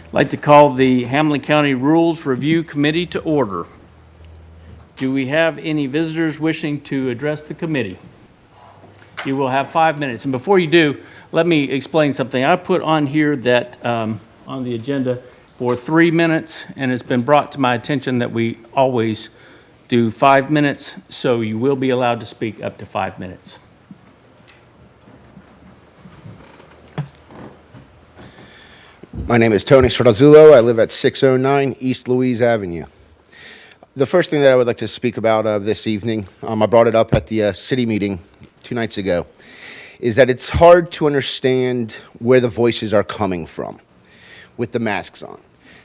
I'd like to call the Hamilton County Rules Review Committee to order. Do we have any visitors wishing to address the committee? You will have 5 minutes. And before you do, let me explain something. I put on here that, on the agenda for 3 minutes, and it's been brought to my attention that we always do 5 minutes, so you will be allowed to speak up to 5 minutes. My name is Tony Stradazzulo. I live at 609 East Louise Avenue. The first thing that I would like to speak about this evening, I brought it up at the city meeting 2 nights ago, is that it's hard to understand where the voices are coming from with the masks on.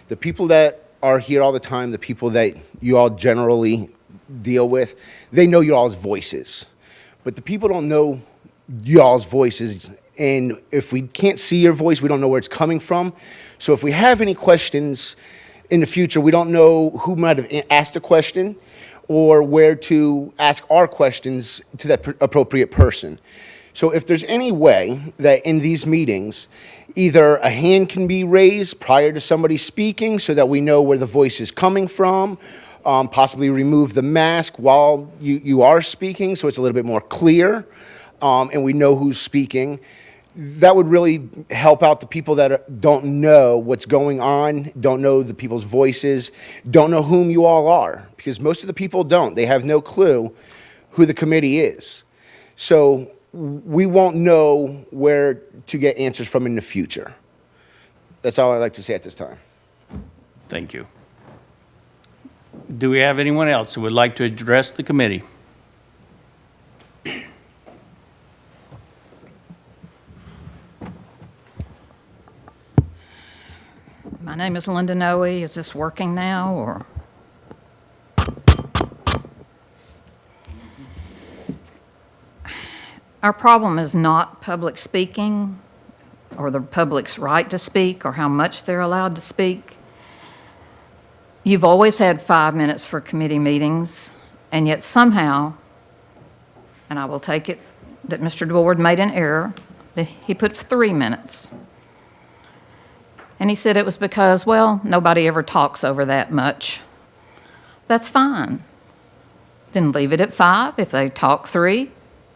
The people that are here all the time, the people that you all generally deal with, they know y'all's voices. But the people don't know y'all's voices. And if we can't see your voice, we don't know where it's coming from. So if we have any questions in the future, we don't know who might have asked a question or where to ask our questions to that appropriate person. So if there's any way that in these meetings, either a hand can be raised prior to somebody speaking so that we know where the voice is coming from, possibly remove the mask while you are speaking so it's a little bit more clear, and we know who's speaking. That would really help out the people that don't know what's going on, don't know the people's voices, don't know whom you all are, because most of the people don't. They have no clue who the committee is. So we won't know where to get answers from in the future. That's all I'd like to say at this time. Thank you. Do we have anyone else who would like to address the committee? My name is Linda Noe. Is this working now, or? Our problem is not public speaking or the public's right to speak or how much they're allowed to speak. You've always had 5 minutes for committee meetings, and yet somehow, and I will take it that Mr. DeWard made an error, that he put 3 minutes. And he said it was because, well, nobody ever talks over that much. That's fine. Then leave it at 5. If they talk 3,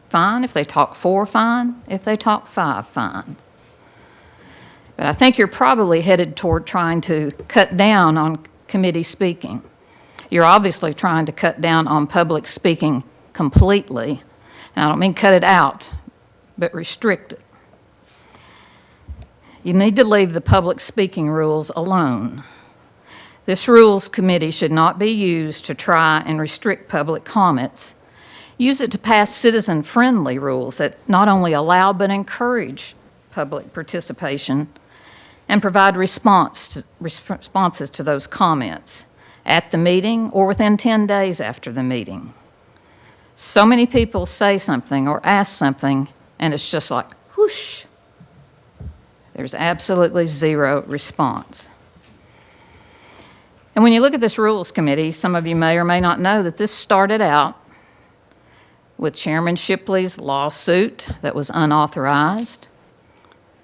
fine. If they talk 4, fine. If they talk 5, fine. But I think you're probably headed toward trying to cut down on committee speaking. You're obviously trying to cut down on public speaking completely. And I don't mean cut it out, but restrict it. You need to leave the public speaking rules alone. This rules committee should not be used to try and restrict public comments. Use it to pass citizen-friendly rules that not only allow but encourage public participation and provide responses to those comments at the meeting or within 10 days after the meeting. So many people say something or ask something, and it's just like, whoosh. There's absolutely zero response. And when you look at this Rules Committee, some of you may or may not know that this started out with Chairman Shipley's lawsuit that was unauthorized,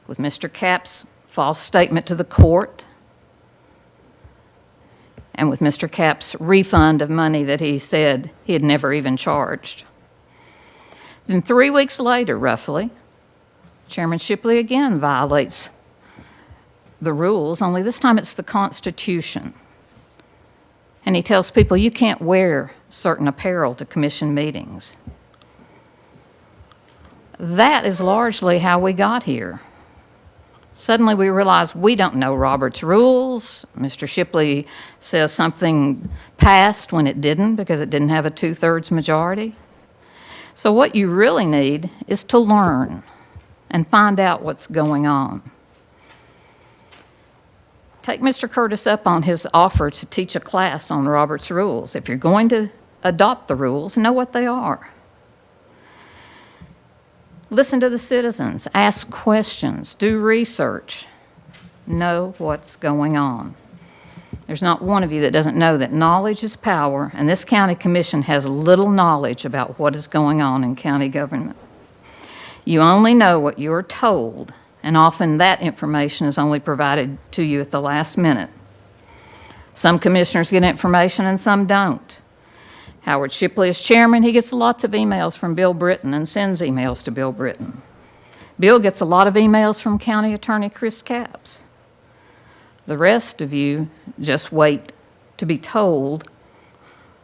with Mr. Capp's false statement to the court, and with Mr. Capp's refund of money that he said he had never even charged. Then 3 weeks later, roughly, Chairman Shipley again violates the rules, only this time it's the Constitution. And he tells people you can't wear certain apparel to commission meetings. That is largely how we got here. Suddenly we realize we don't know Robert's rules. Mr. Shipley says something passed when it didn't because it didn't have a 2/3 majority. So what you really need is to learn and find out what's going on. Take Mr. Curtis up on his offer to teach a class on Robert's rules. If you're going to adopt the rules, know what they are. Listen to the citizens, ask questions, do research, know what's going on. There's not one of you that doesn't know that knowledge is power, and this county commission has little knowledge about what is going on in county government. You only know what you're told, and often that information is only provided to you at the last minute. Some commissioners get information and some don't. Howard Shipley is chairman. He gets lots of emails from Bill Britton and sends emails to Bill Britton. Bill gets a lot of emails from County Attorney Chris Capps. The rest of you just wait to be told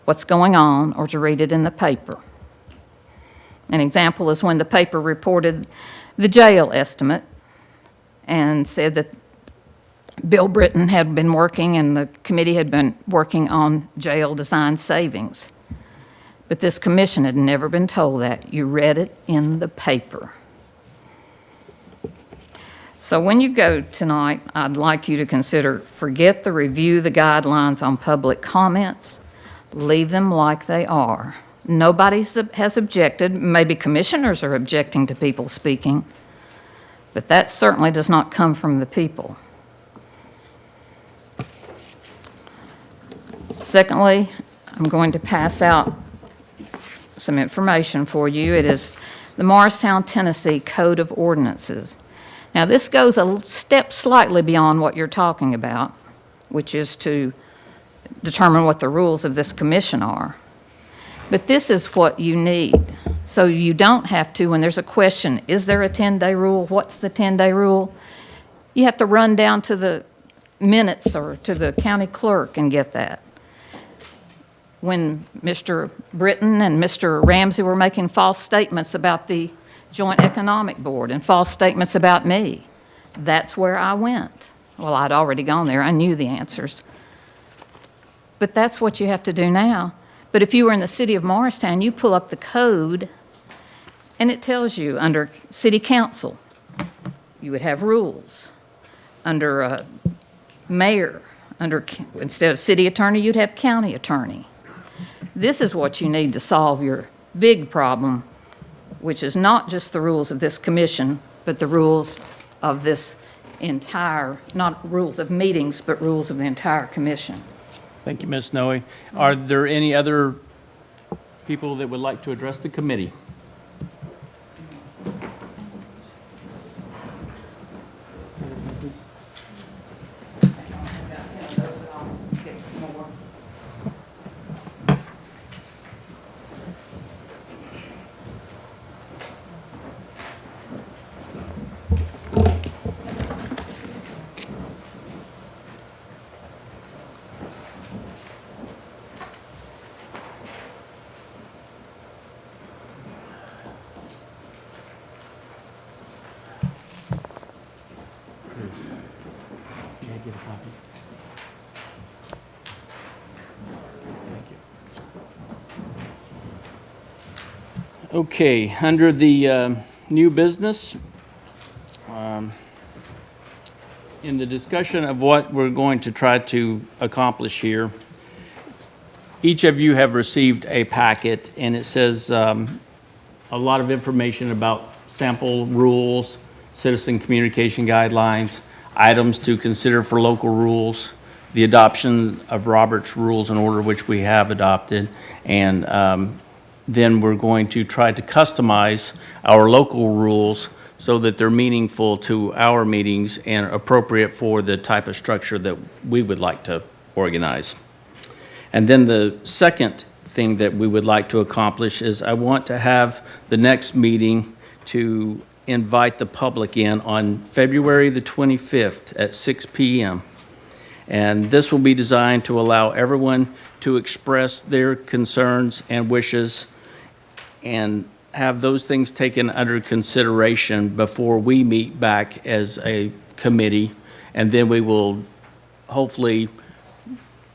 what's going on or to read it in the paper. An example is when the paper reported the jail estimate and said that Bill Britton had been working and the committee had been working on jail design savings. But this commission had never been told that. You read it in the paper. So when you go tonight, I'd like you to consider, forget the review the guidelines on public comments. Leave them like they are. Nobody has objected. Maybe commissioners are objecting to people speaking, but that certainly does not come from the people. Secondly, I'm going to pass out some information for you. It is the Morristown, Tennessee Code of Ordinances. Now, this goes a step slightly beyond what you're talking about, which is to determine what the rules of this commission are. But this is what you need. So you don't have to, when there's a question, is there a 10-day rule? What's the 10-day rule? You have to run down to the minutes or to the county clerk and get that. When Mr. Britton and Mr. Ramsey were making false statements about the Joint Economic Board and false statements about me, that's where I went. Well, I'd already gone there. I knew the answers. But that's what you have to do now. But if you were in the city of Morristown, you pull up the code, and it tells you under city council, you would have rules. Under mayor, instead of city attorney, you'd have county attorney. This is what you need to solve your big problem, which is not just the rules of this commission, but the rules of this entire, not rules of meetings, but rules of the entire commission. Thank you, Ms. Snowy. Are there any other people that would like to address the committee? May I get a copy? Thank you. Okay, under the new business, in the discussion of what we're going to try to accomplish here, each of you have received a packet, and it says a lot of information about sample rules, citizen communication guidelines, items to consider for local rules, the adoption of Robert's Rules in Order, which we have adopted, and then we're going to try to customize our local rules so that they're meaningful to our meetings and appropriate for the type of structure that we would like to organize. And then the second thing that we would like to accomplish is I want to have the next meeting to invite the public in on February the 25th at 6 p.m. And this will be designed to allow everyone to express their concerns and wishes and have those things taken under consideration before we meet back as a committee. And then we will hopefully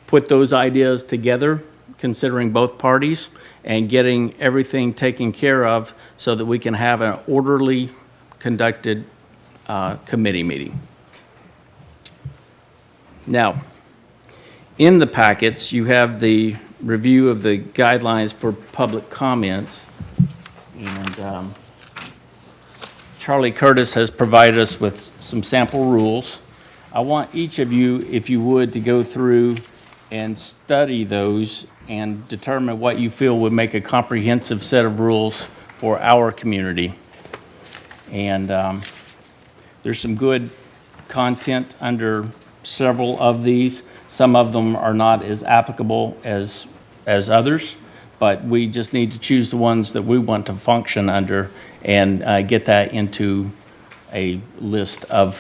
put those ideas together, considering both parties, and getting everything taken care of so that we can have an orderly conducted committee meeting. Now, in the packets, you have the review of the guidelines for public comments. And Charlie Curtis has provided us with some sample rules. I want each of you, if you would, to go through and study those and determine what you feel would make a comprehensive set of rules for our community. And There's some good content under several of these. Some of them are not as applicable as others, but we just need to choose the ones that we want to function under and get that into a list of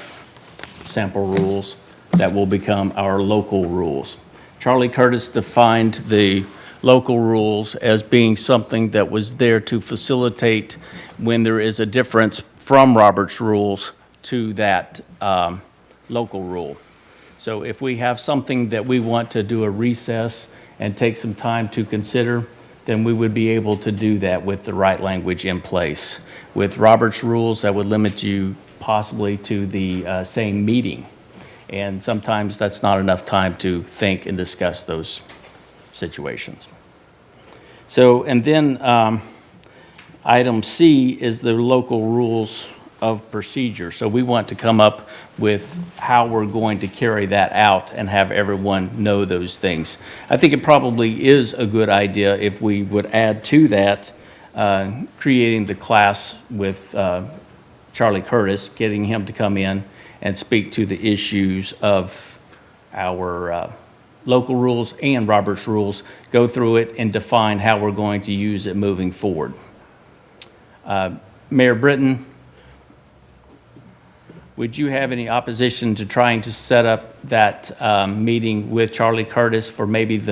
sample rules that will become our local rules. Charlie Curtis defined the local rules as being something that was there to facilitate when there is a difference from Robert's rules to that local rule. So if we have something that we want to do a recess and take some time to consider, then we would be able to do that with the right language in place. With Robert's rules, that would limit you possibly to the same meeting. And sometimes that's not enough time to think and discuss those situations. So, and then item C is the local rules of procedure. So we want to come up with how we're going to carry that out and have everyone know those things. I think it probably is a good idea if we would add to that, creating the class with Charlie Curtis, getting him to come in and speak to the issues of our local rules and Robert's rules, go through it and define how we're going to use it moving forward. Mayor Britton, would you have any opposition to trying to set up that meeting with Charlie Curtis for maybe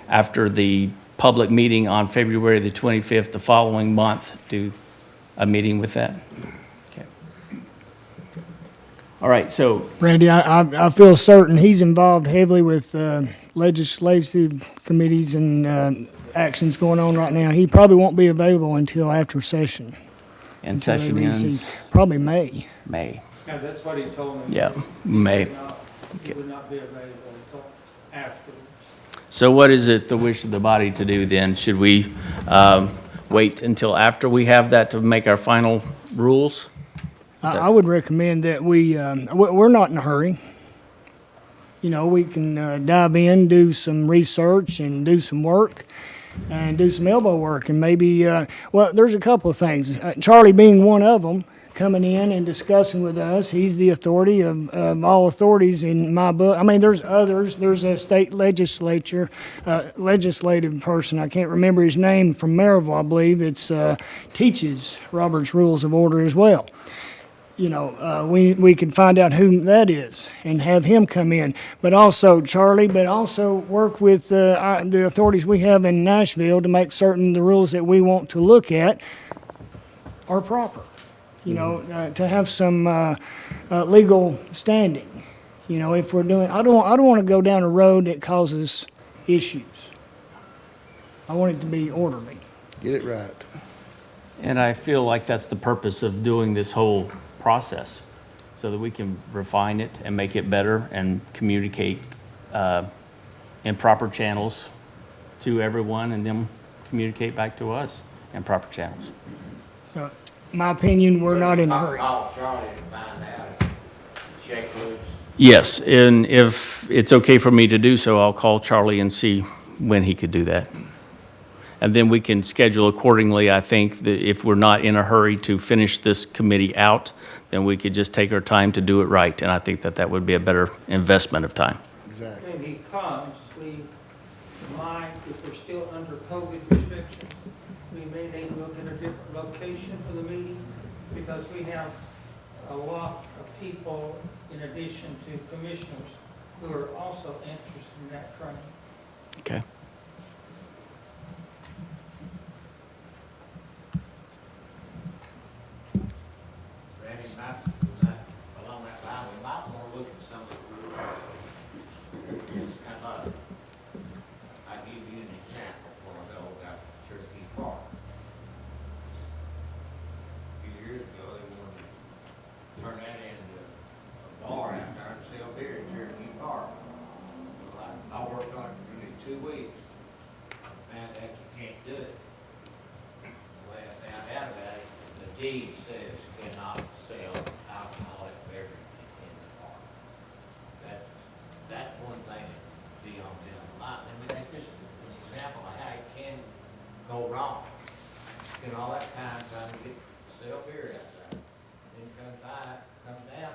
after the public meeting on February the 25th, the following month, do a meeting with that? Okay. All right, so Randy, I feel certain he's involved heavily with legislative committees and actions going on right now. He probably won't be available until after session. and until they session receive- ends Probably May. May. Yeah, that's what he told me. Yeah, May. He would not be available until afterwards. So what is it the wish of the body to do then? Should we wait until after we have that to make our final rules? I would recommend that we're not in a hurry. You know, we can dive in, do some research and do some work and do some elbow work and maybe, well, there's a couple of things. Charlie being one of them, coming in and discussing with us. He's the authority of all authorities in my book. I mean, there's others. There's a state legislative person. I can't remember his name, from Maryville, I believe, that teaches Robert's Rules of Order as well. You know, we can find out who that is and have him come in. But also Charlie, but also work with the authorities we have in Nashville to make certain the rules that we want to look at are proper. You know, to have some legal standing. You know, if we're doing, I don't want to go down a road that causes issues. I want it to be orderly. Get it right. And I feel like that's the purpose of doing this whole process, so that we can refine it and make it better and communicate in proper channels to everyone and then communicate back to us in proper channels. So, my opinion, we're not in a hurry. Call Charlie and find out, check loose. Yes, and if it's okay for me to do so, I'll call Charlie and see when he could do that. And then we can schedule accordingly. I think that if we're not in a hurry to finish this committee out, then we could just take our time to do it right. And I think that that would be a better investment of time. Exactly. When he comes, we might, if we're still under COVID restrictions, we may need to look at a different location for the meeting, because we have a lot of people, in addition to commissioners, who are also interested in that training. Okay. Randy, along that line, we might want to look at some of the rules. It's kind of, I'll give you an example for I know about Cherokee Park. A few years ago, they wanted to turn that into a bar out there and sell beer at Cherokee Park. Well, I worked on it for nearly 2 weeks, found out you can't do it. The way I found out about it, the deed says cannot sell alcoholic beverage in the park. That's one thing to be on down the line. I mean, that's just an example of how it can go wrong. Spend all that time trying to sell beer out there. Then comes down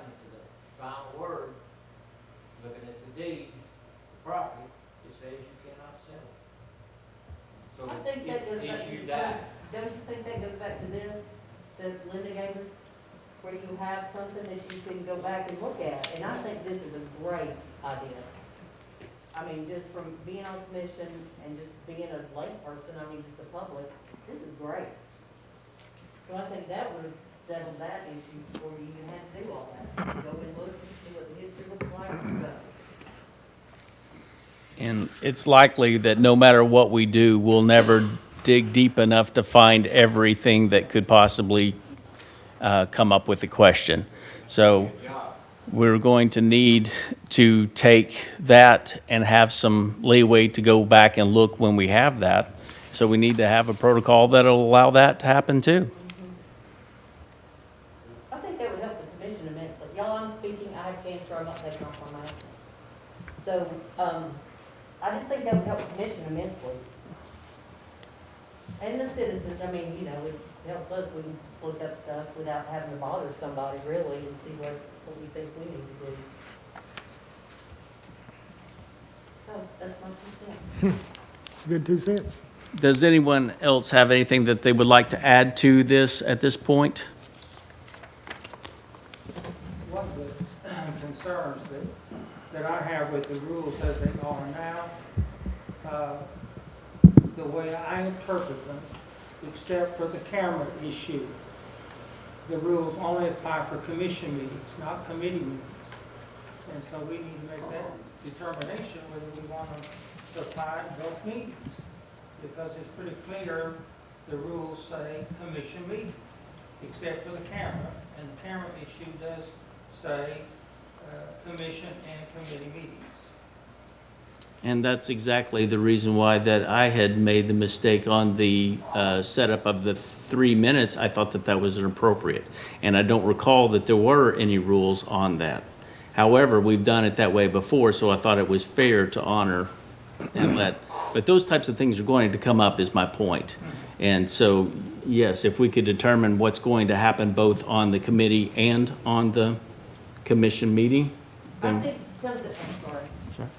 think that goes back Issue to, died. don't you think that goes back to this, that Linda gave us? Where you have something that you can go back and look at, and I think this is a great idea. I mean, just from being on commission and just being a layperson, I mean, just the public, this is great. So I think that would have settled that issue before you even had to do all that. Go and look and see what the history looks like and go. And it's likely that no matter what we do, we'll never dig deep enough to find everything that could possibly come up with a question. So we're going to need to take that and have some leeway to go back and look when we have that. So we need to have a protocol that'll allow that to happen too. I think that would help the commission immensely. Y'all, I'm speaking, I have cancer, I'm not taking off my mask. So, I just think that would help the commission immensely. And the citizens, I mean, you know, it helps us, we can look up stuff without having to bother somebody really and see what we think we need to do. So, that's my 2 cents. It's a good 2 cents. Does anyone else have anything that they would like to add to this at this point? One of the concerns that I have with the rules as they are now, the way I interpret them, except for the camera issue, the rules only apply for commission meetings, not committee meetings. And so we need to make that determination whether we want to apply in both meetings. Because it's pretty clear, the rules say commission meeting, except for the camera. And the camera issue does say commission and committee meetings. And that's exactly the reason why that I had made the mistake on the setup of the 3 minutes. I thought that that was inappropriate. And I don't recall that there were any rules on that. However, we've done it that way before, so I thought it was fair to honor and let. But those types of things are going to come up, is my point. And so, yes, if we could determine what's going to happen both on the committee and on the commission meeting, I then. think something, I'm sorry. Sorry.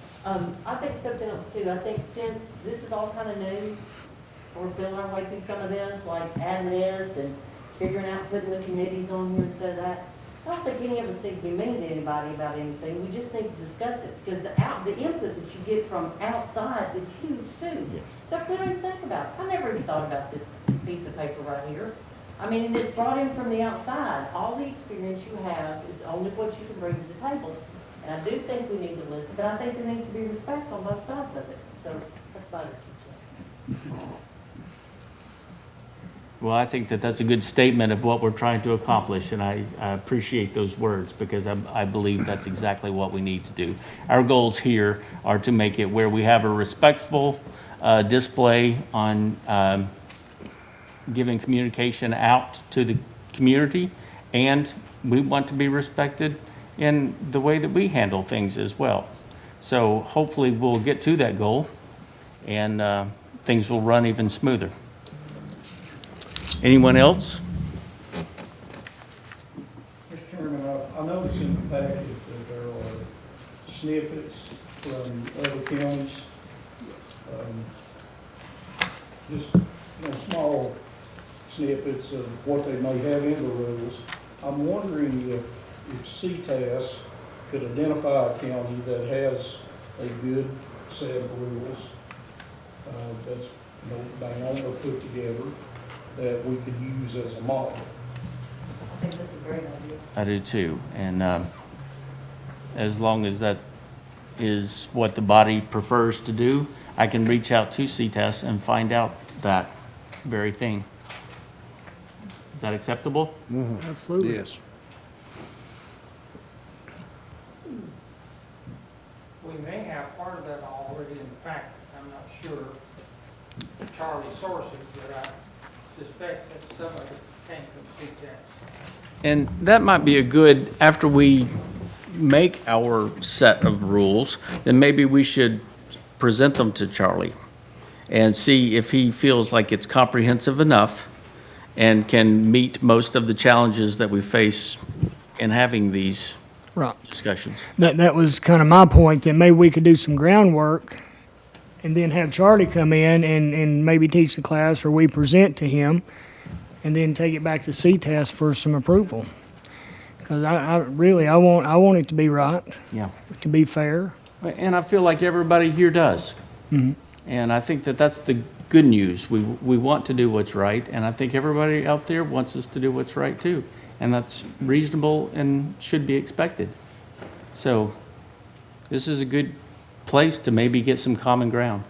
I think something else too, I think since this is all kind of new, we're feeling our way through some of this, like adding this and figuring out putting the committees on here instead of that. I don't think any of us need to be mean to anybody about anything, we just need to discuss it, because the input that you get from outside is huge too. Yes. Stuff we don't even think about. I never even thought about this piece of paper right here. I mean, and it's brought in from the outside. All the experience you have is only what you can bring to the table. And I do think we need to listen, but I think there needs to be respect on both sides of it. So that's my other 2 cents. Well, I think that that's a good statement of what we're trying to accomplish, and I appreciate those words because I believe that's exactly what we need to do. Our goals here are to make it where we have a respectful display on giving communication out to the community, and we want to be respected in the way that we handle things as well. So hopefully we'll get to that goal, and things will run even smoother. Anyone else? Mr. Chairman, I noticed in the packet that there are snippets from other counties. Just, small snippets of what they may have in the rules. I'm wondering if CTAS could identify a county that has a good set of rules that's bound or put together that we could use as a model. I think that's a great idea. I do too, and as long as that is what the body prefers to do, I can reach out to CTES and find out that very thing. Is that acceptable? Absolutely. Yes. We may have part of that already in the packet, I'm not sure. Charlie sources, but I suspect that some of it came from CTES. And that might be a good, after we make our set of rules, then maybe we should present them to Charlie and see if he feels like it's comprehensive enough and can meet most of the challenges that we face in having these Right. discussions. That was kind of my point, that maybe we could do some groundwork and then have Charlie come in and maybe teach the class, or we present to him, and then take it back to CTAS for some approval. Because I really, I want it to be right, Yeah. to be fair. And I feel like everybody here does. And I think that that's the good news. We want to do what's right, and I think everybody out there wants us to do what's right too. And that's reasonable and should be expected. So this is a good place to maybe get some common ground.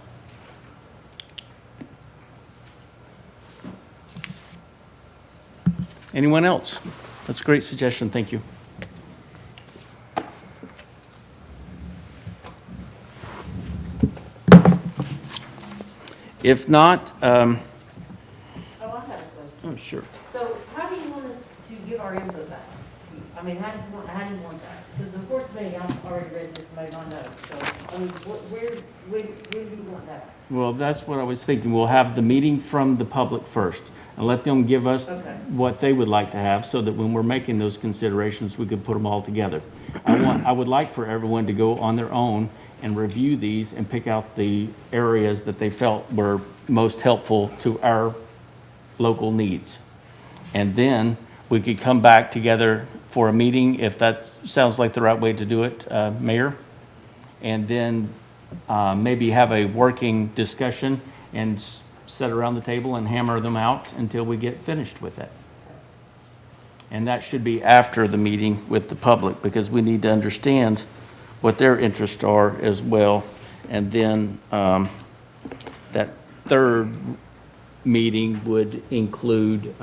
Anyone else? That's a great suggestion, thank you. If not, Oh, I have a question. oh, sure. So how do you want us to give our input back? I mean, how do you want that? Because of course, me, I've already read this, made my notes, so, I mean, where do you want that? Well, that's what I was thinking. We'll have the meeting from the public first and let them give us Okay. what they would like to have so that when we're making those considerations, we could put them all together. I would like for everyone to go on their own and review these and pick out the areas that they felt were most helpful to our local needs. And then we could come back together for a meeting, if that sounds like the right way to do it, Mayor. And then maybe have a working discussion and sit around the table and hammer them out until we get finished with it. And that should be after the meeting with the public, because we need to understand what their interests are as well. And then that third meeting would include,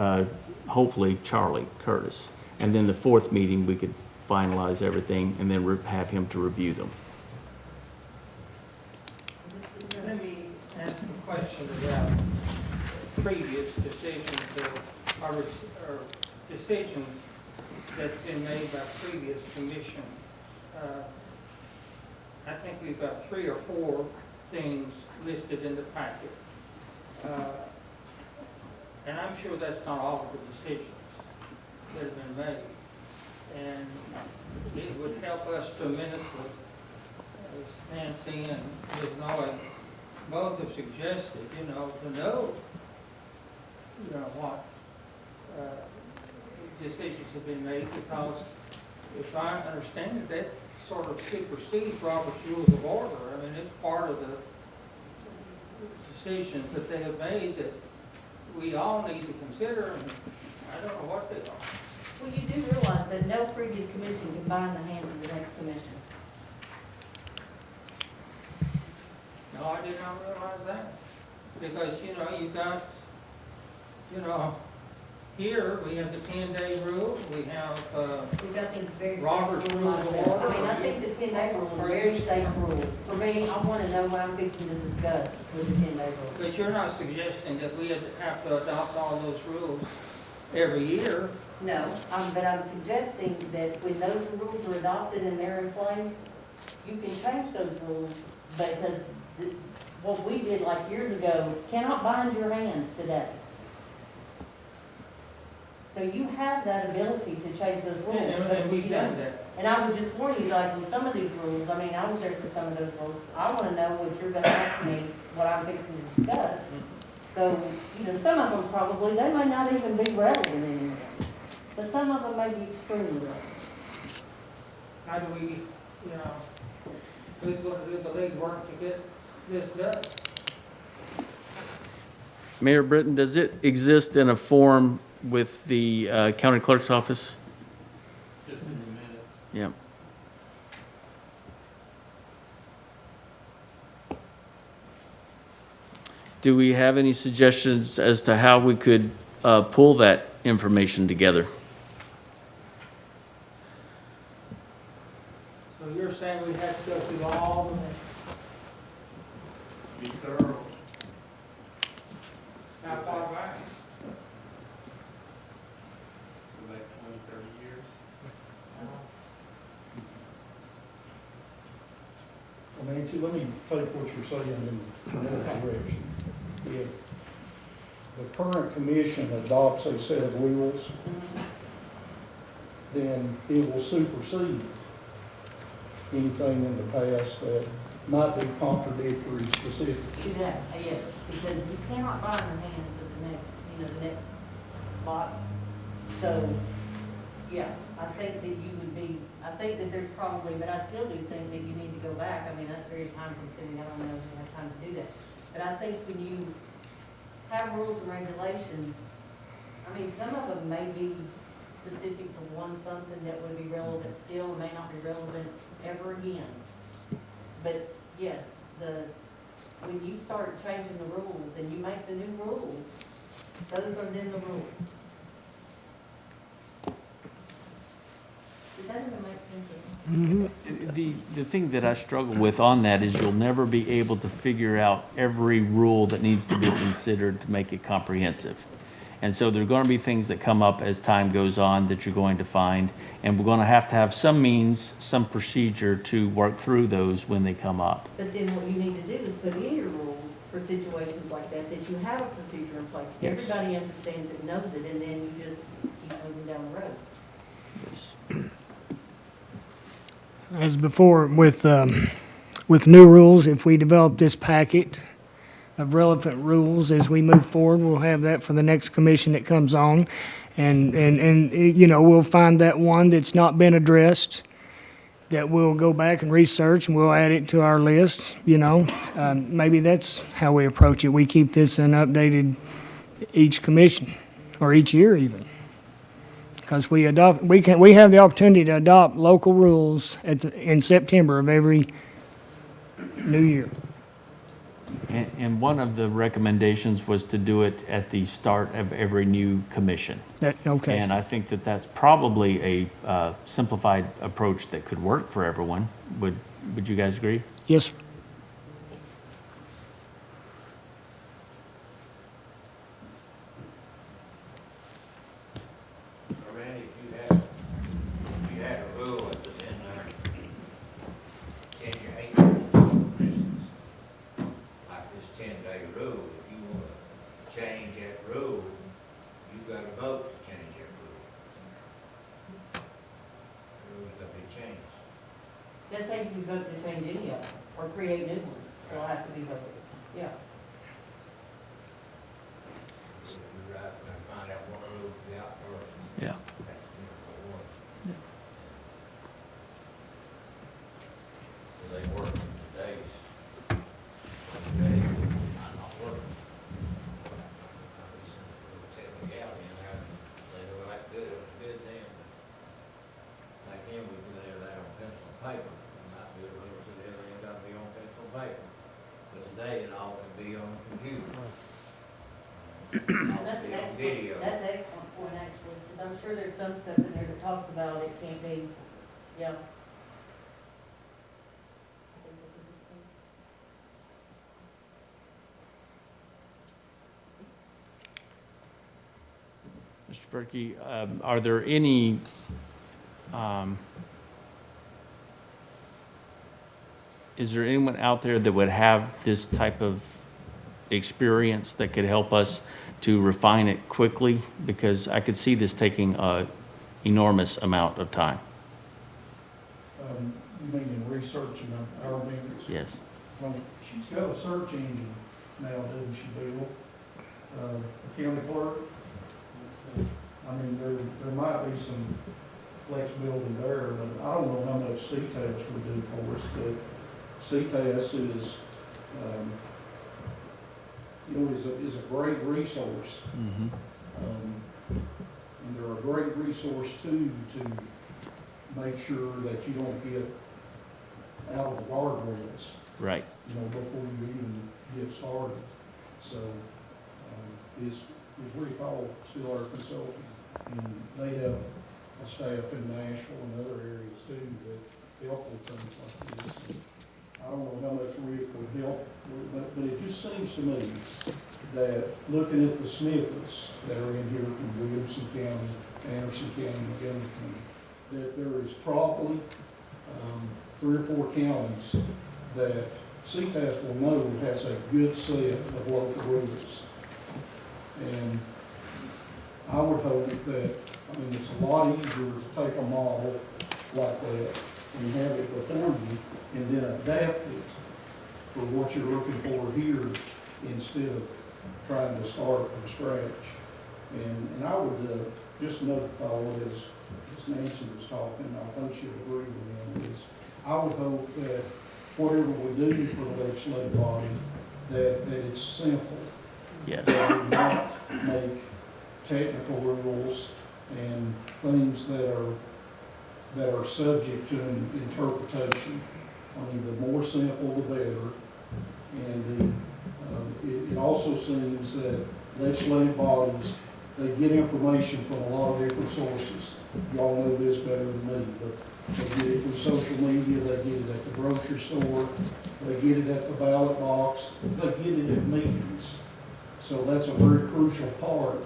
hopefully, Charlie Curtis. And then the fourth meeting, we could finalize everything and then have him to review them. Let me ask a question about previous decisions or decisions that's been made by previous commission. I think we've got 3 or 4 things listed in the packet. And I'm sure that's not all of the decisions that have been made. And it would help us tremendously, as Nancy and Ms. Noe both have suggested, to know what decisions have been made, because if I understand it, that sort of supersedes Robert's Rules of Order. I mean, it's part of the decisions that they have made that we all need to consider, and I don't know what they are. Well, you do realize that no previous commission can bind the hands of the next commission. No, I did not realize that, because, you've got, here, we have the 10-day rule, we have, We've got these very. safe Robert's rules Rules of like that. Order. I mean, I think the 10-day rule is a very safe rule. For me, I want to know what I'm fixing to discuss with the 10-day rule. but you're not suggesting that we have to adopt all those rules every year. No, but I'm suggesting that when those rules are adopted and they're in place, you can change those rules, because what we did like years ago cannot bind your hands today. So you have that ability to change those rules. And but we've you done don't. that. And I would just warn you, like, with some of these rules, I mean, I was there for some of those rules, I want to know what you're going to ask me, what I'm fixing to discuss. So, some of them probably, they may not even be relevant anymore, but some of them may be extremely relevant. How do we, who's going to do the legwork to get this done? Mayor Britton, does it exist in a form with the county clerk's office? Just in the minutes. Yeah. Do we have any suggestions as to how we could pull that information together? So you're saying we have to go through all of them? Be thorough. How far back? For like 20, 30 years. Well, Nancy, let me take what you're saying in another direction. If the current commission adopts a set of rules, then it will supersede anything in the past that might be contradictory specifically. Exactly, yes, because you cannot bind your hands at the next, the next body. So, yeah, I think that you would be, I think that there's probably, but I still do think that you need to go back. I mean, that's very time consuming. I don't know if you have time to do that. But I think when you have rules and regulations, I mean, some of them may be specific to one something that would be relevant still, may not be relevant ever again. But yes, when you start changing the rules and you make the new rules, those are then the rules. Does that even make sense? The thing that I struggle with on that is you'll never be able to figure out every rule that needs to be considered to make it comprehensive. And so there are going to be things that come up as time goes on that you're going to find, and we're going to have some means, some procedure to work through those when they come up. But then what you need to do is put in your rules for situations like that, that you have a procedure in place. Yes. Everybody understands it, knows it, and then you just keep moving down the road. Yes. As before, with new rules, if we develop this packet of relevant rules as we move forward, we'll have that for the next commission that comes on. And we'll find that one that's not been addressed, that we'll go back and research, and we'll add it to our list, Maybe that's how we approach it. We keep this updated each commission, or each year even. Because we have the opportunity to adopt local rules in September of every new year. And one of the recommendations was to do it at the start of every new commission. Okay. And I think that that's probably a simplified approach that could work for everyone. Would you guys agree? Yes. Randy, if you had a rule that was in there, 10 or 8 years ago, for instance, like this 10-day rule, if you want to change that rule, you've got to vote to change that rule. The rule's got to be changed. That's how you can vote to change any of them, or create new ones. They'll have to be voted, yeah. So you're right, we're gonna find out what rules be out first. Yeah. That's for one. So they work days. One day, might not work. Might be some technicality in there, they do like good, it was good then. Like him, we could have that on pencil and paper, it might be a rule, so everything got to be on pencil and paper. But today, it all can be on the computer. All That's can be on excellent, video. that's an excellent point, actually, because I'm sure there's some stuff in there that talks about it can't be, yeah. Mr. Berkey, are there any is there anyone out there that would have this type of experience that could help us to refine it quickly? Because I could see this taking an enormous amount of time. You mean in researching our minutes? Yes. Well, she's got a search engine now, doesn't she, Bill? The county clerk? I mean, there might be some flexibility there, but I don't know how much CTAS would do for us, but CTAS is, is a great resource. And they're a great resource too, to make sure that you don't get out of the guardrails, Right. before you even get started. So, is Rick Hall still our consultant? And they have a staff in Nashville and other areas too that help with things like this. I don't know how much Rick would help, but it just seems to me that looking at the snippets that are in here from Williamson County, Anderson County, Montgomery County, that there is probably 3 or 4 counties that CTAS will know has a good set of local rules. And I would hope that, it's a lot easier to take a model like that and have it before you and then adapt it for what you're looking for here instead of trying to start from scratch. And I would, just another thought as Nancy was talking, I think she'll agree with me, is I would hope that whatever we do for the legislative body, that it's simple. Yes. That we not make technical rules and things that are subject to interpretation. I mean, the more simple, the better. And it also seems that legislative bodies, they get information from a lot of different sources. Y'all know this better than me, but they get it from social media, they get it at the grocery store, they get it at the ballot box, they get it at meetings. So that's a very crucial part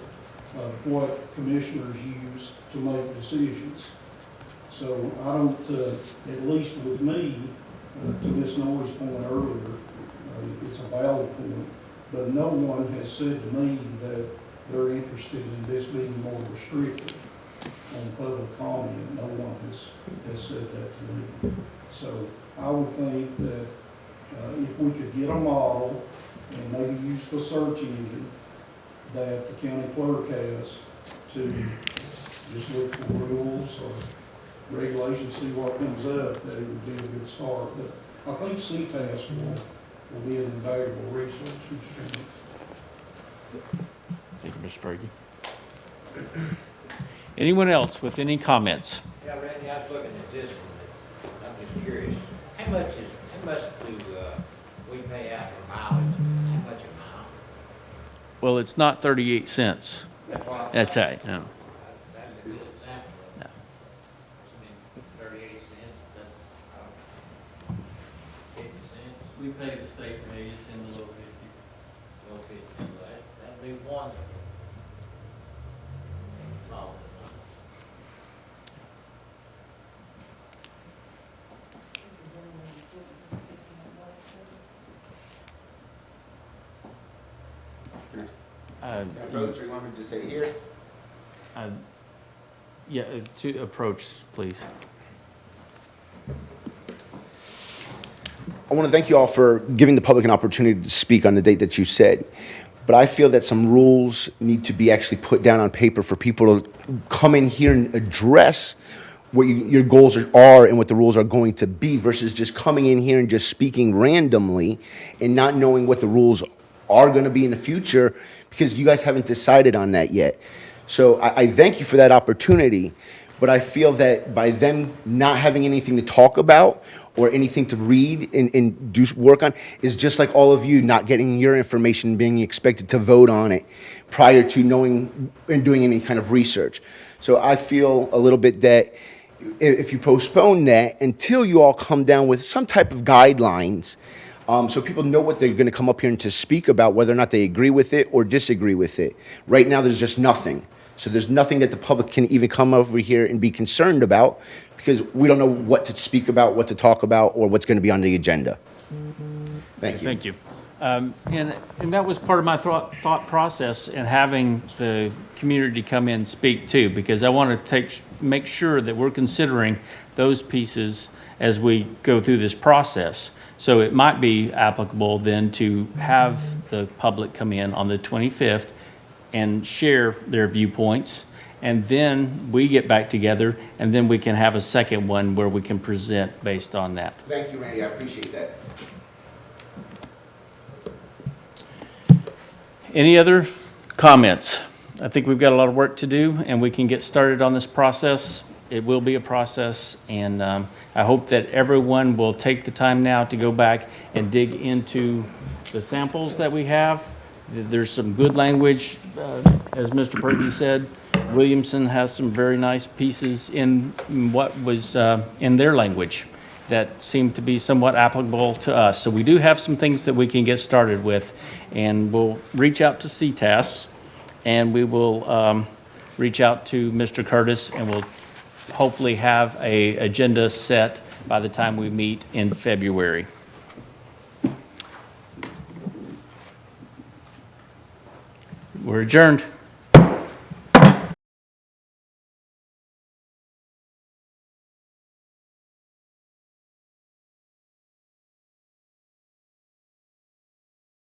of what commissioners use to make decisions. So I don't, at least with me, to Ms. Norrie's point earlier, it's a valid point, but no one has said to me that they're interested in this being more restrictive on public comment. No one has said that to me. So I would think that if we could get a model and maybe use the search engine that the county clerk has to just look for rules or regulations, see what comes up, that it would be a good start. But I think CTAS will be an invaluable resource, Mr. Chairman. Thank you, Mr. Perky. Anyone else with any comments? Yeah, Randy, I was looking at this one, I'm just curious, how much do we pay out for mileage? How much a mile? Well, it's not 38 cents. That's what I That's thought. right, no. That's a good example. No. I mean, 38 cents, that's, 50 cents, We pay the state rate, it's in the low 50s. well, 50 cents, that'd be one. Follow it. Approach, or you want me to just say here? Yeah, to approach, please. I want to thank you all for giving the public an opportunity to speak on the date that you said. But I feel that some rules need to be actually put down on paper for people to come in here and address what your goals are and what the rules are going to be versus just coming in here and just speaking randomly and not knowing what the rules are going to be in the future because you guys haven't decided on that yet. So I thank you for that opportunity, but I feel that by them not having anything to talk about or anything to read and do work on is just like all of you not getting your information, being expected to vote on it prior to knowing and doing any kind of research. So I feel a little bit that if you postpone that until you all come down with some type of guidelines, so people know what they're going to come up here and to speak about, whether or not they agree with it or disagree with it. Right now, there's just nothing. So there's nothing that the public can even come over here and be concerned about because we don't know what to speak about, what to talk about, or what's going to be on the agenda. Thank you. Thank you. And that was part of my thought process in having the community come in and speak too, because I want to make sure that we're considering those pieces as we go through this process. So it might be applicable then to have the public come in on the 25th and share their viewpoints, and then we get back together, and then we can have a second one where we can present based on that. Thank you, Randy. I appreciate that. Any other comments? I think we've got a lot of work to do, and we can get started on this process. It will be a process, and I hope that everyone will take the time now to go back and dig into the samples that we have. There's some good language, as Mr. Perky said. Williamson has some very nice pieces in what was in their language that seem to be somewhat applicable to us. So we do have some things that we can get started with, and we'll reach out to CTAS, and we will reach out to Mr. Curtis, and we'll hopefully have an agenda set by the time we meet in February. We're adjourned.